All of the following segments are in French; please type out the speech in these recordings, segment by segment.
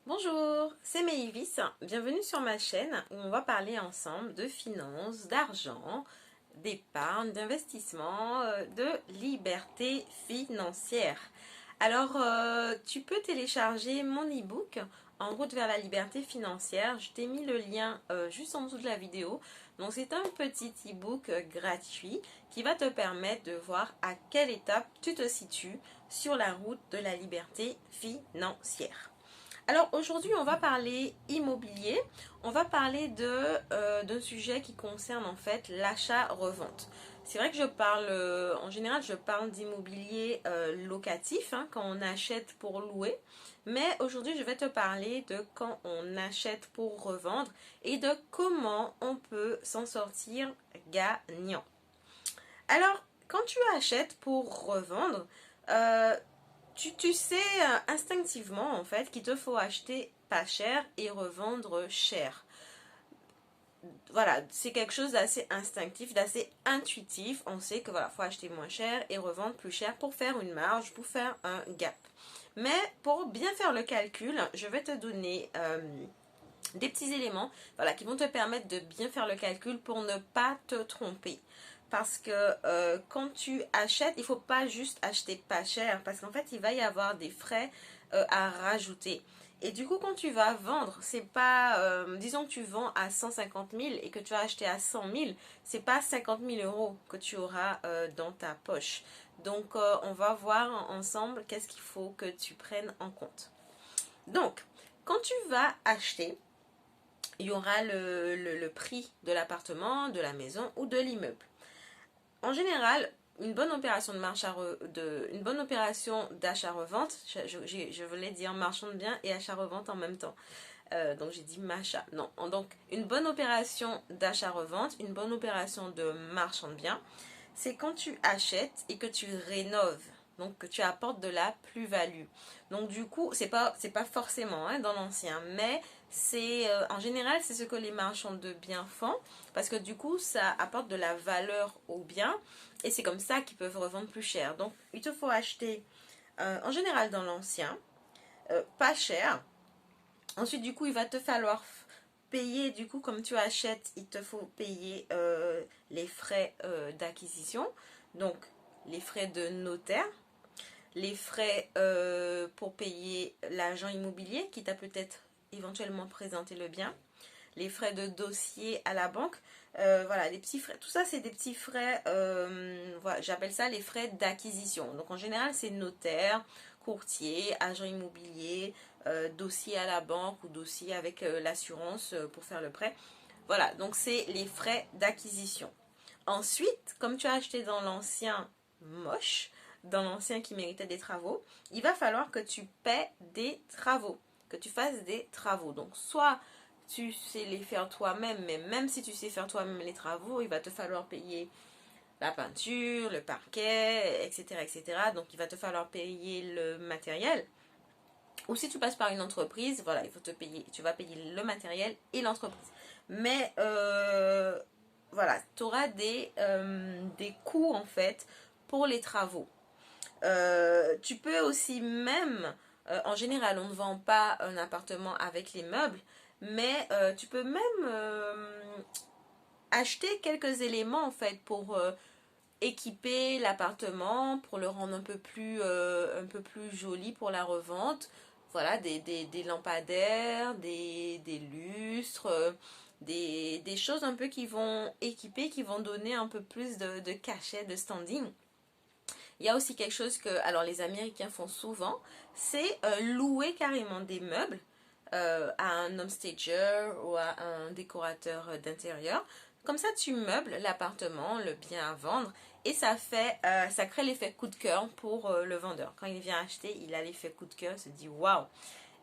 Bonjour, c'est Maëvis. Bienvenue sur ma chaîne où on va parler ensemble de finances, d'argent, d'épargne, d'investissement, de liberté financière. Alors, tu peux télécharger mon e-book En route vers la liberté financière. Je t'ai mis le lien juste en dessous de la vidéo. Donc, c'est un petit e-book gratuit qui va te permettre de voir à quelle étape tu te situes sur la route de la liberté financière. Alors aujourd'hui, on va parler immobilier. On va parler d'un sujet qui concerne en fait l'achat-revente. C'est vrai que je parle, en général, je parle d'immobilier locatif, hein, quand on achète pour louer. Mais aujourd'hui, je vais te parler de quand on achète pour revendre et de comment on peut s'en sortir gagnant. Alors, quand tu achètes pour revendre, euh, tu sais instinctivement en fait qu'il te faut acheter pas cher et revendre cher. Voilà, c'est quelque chose d'assez instinctif, d'assez intuitif. On sait que voilà, faut acheter moins cher et revendre plus cher pour faire une marge, pour faire un gap. Mais pour bien faire le calcul, je vais te donner des petits éléments voilà, qui vont te permettre de bien faire le calcul pour ne pas te tromper. Parce que quand tu achètes, il ne faut pas juste acheter pas cher. Parce qu'en fait, il va y avoir des frais à rajouter. Et du coup, quand tu vas vendre, c'est pas, disons que tu vends à 150 000 et que tu vas acheter à 100 000, c'est pas 50 000 euros que tu auras dans ta poche. Donc, on va voir ensemble qu'est-ce qu'il faut que tu prennes en compte. Donc, quand tu vas acheter, il y aura le prix de l'appartement, de la maison ou de l'immeuble. En général, une bonne opération de une bonne opération d'achat-revente, je voulais dire marchand de biens et achat-revente en même temps. Donc j'ai dit machat. Non, donc une bonne opération d'achat-revente, une bonne opération de marchand de biens, c'est quand tu achètes et que tu rénoves. Donc que tu apportes de la plus-value. Donc du coup, c'est pas forcément hein, dans l'ancien, mais c'est en général c'est ce que les marchands de biens font parce que du coup ça apporte de la valeur au bien et c'est comme ça qu'ils peuvent revendre plus cher. Donc il te faut acheter en général dans l'ancien, pas cher. Ensuite du coup il va te falloir payer, du coup comme tu achètes, il te faut payer les frais d'acquisition, donc les frais de notaire, les frais pour payer l'agent immobilier qui t'a peut-être éventuellement présenté le bien, les frais de dossier à la banque, voilà, les petits frais, tout ça c'est des petits frais, voilà, j'appelle ça les frais d'acquisition. Donc en général c'est notaire, courtier, agent immobilier, dossier à la banque ou dossier avec l'assurance pour faire le prêt. Voilà, donc c'est les frais d'acquisition. Ensuite, comme tu as acheté dans l'ancien moche, dans l'ancien qui méritait des travaux, il va falloir que tu paies des travaux, que tu fasses des travaux. Donc soit tu sais les faire toi-même, mais même si tu sais faire toi-même les travaux, il va te falloir payer la peinture, le parquet, etc., etc. Donc il va te falloir payer le matériel. Ou si tu passes par une entreprise, voilà, il faut te payer, tu vas payer le matériel et l'entreprise. Mais voilà, tu auras des coûts en fait pour les travaux. Tu peux aussi même, en général, on ne vend pas un appartement avec les meubles, mais tu peux même acheter quelques éléments en fait pour équiper l'appartement, pour le rendre un peu plus joli pour la revente. Voilà, des lampadaires, des lustres, des choses un peu qui vont équiper, qui vont donner un peu plus de cachet, de standing. Il y a aussi quelque chose que alors les Américains font souvent, c'est louer carrément des meubles à un home stager ou à un décorateur d'intérieur. Comme ça, tu meubles l'appartement, le bien à vendre, et ça crée l'effet coup de cœur pour le vendeur. Quand il vient acheter, il a l'effet coup de cœur, il se dit waouh,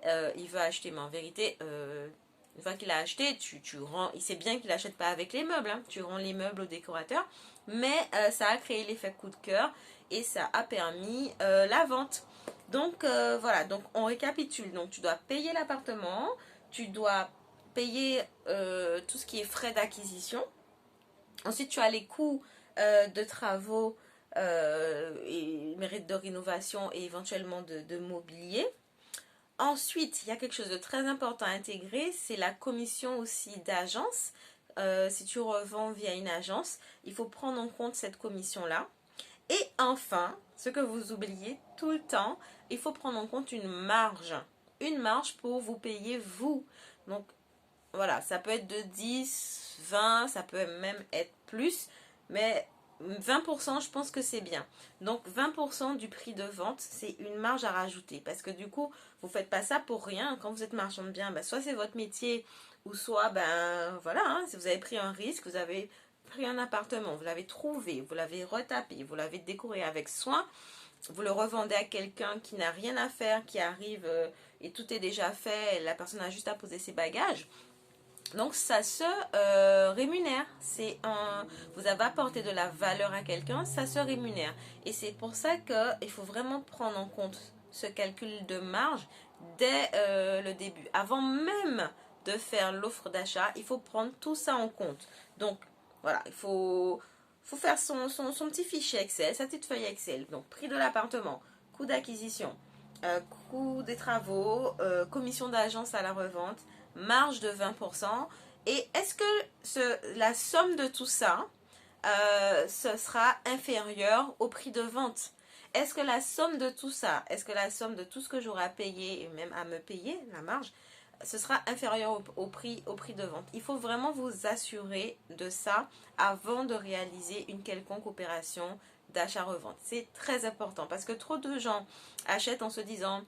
il veut acheter, mais en vérité, une fois qu'il a acheté, tu rends, il sait bien qu'il n'achète pas avec les meubles, hein, tu rends les meubles au décorateur, mais ça a créé l'effet coup de cœur et ça a permis la vente. Donc voilà, donc on récapitule. Donc tu dois payer l'appartement, tu dois payer tout ce qui est frais d'acquisition. Ensuite tu as les coûts de travaux et mérites de rénovation et éventuellement de mobilier. Ensuite, il y a quelque chose de très important à intégrer, c'est la commission aussi d'agence. Si tu revends via une agence, il faut prendre en compte cette commission-là. Et enfin, ce que vous oubliez tout le temps, il faut prendre en compte une marge. Une marge pour vous payer vous. Donc voilà, ça peut être de 10, 20, ça peut même être plus, mais 20%, je pense que c'est bien. Donc 20% du prix de vente, c'est une marge à rajouter. Parce que du coup, vous ne faites pas ça pour rien. Quand vous êtes marchand de biens, ben, soit c'est votre métier, ou soit, ben voilà, hein, si vous avez pris un risque, vous avez pris un appartement, vous l'avez trouvé, vous l'avez retapé, vous l'avez décoré avec soin, vous le revendez à quelqu'un qui n'a rien à faire, qui arrive et tout est déjà fait, la personne a juste à poser ses bagages. Donc ça se rémunère. Vous avez apporté de la valeur à quelqu'un, ça se rémunère. Et c'est pour ça qu'il faut vraiment prendre en compte ce calcul de marge dès le début. Avant même de faire l'offre d'achat, il faut prendre tout ça en compte. Donc voilà, faut faire son petit fichier Excel, sa petite feuille Excel. Donc prix de l'appartement, coût d'acquisition, coût des travaux, commission d'agence à la revente, marge de 20%. Et est-ce que la somme de tout ça, ce sera inférieur au prix de vente? Est-ce que la somme de tout ça, est-ce que la somme de tout ce que j'aurai à payer et même à me payer, la marge, ce sera inférieur au prix de vente? Il faut vraiment vous assurer de ça avant de réaliser une quelconque opération d'achat-revente. C'est très important parce que trop de gens achètent en se disant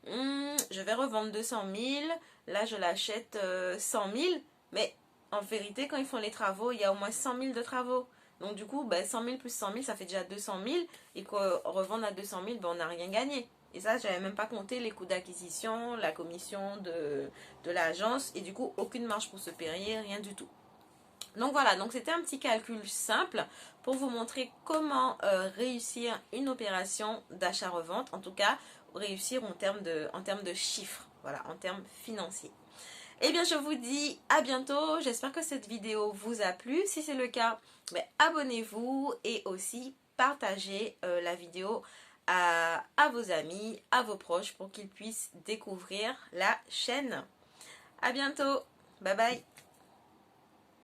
je vais revendre 200 000, là je l'achète 100 000, mais en vérité quand ils font les travaux, il y a au moins 100 000 de travaux. Donc du coup, 100 000 plus 100 000, ça fait déjà 200 000, et qu'on revende à 200 000, on n'a rien gagné. Et ça, j'avais même pas compté les coûts d'acquisition, la commission de l'agence, et du coup, aucune marge pour se payer, rien du tout. Donc voilà, donc c'était un petit calcul simple pour vous montrer comment réussir une opération d'achat-revente, en tout cas réussir en termes de chiffres, voilà, en termes financiers. Eh bien, je vous dis à bientôt. J'espère que cette vidéo vous a plu. Si c'est le cas, abonnez-vous et aussi partagez la vidéo à vos amis, à vos proches pour qu'ils puissent découvrir la chaîne. À bientôt. Bye bye.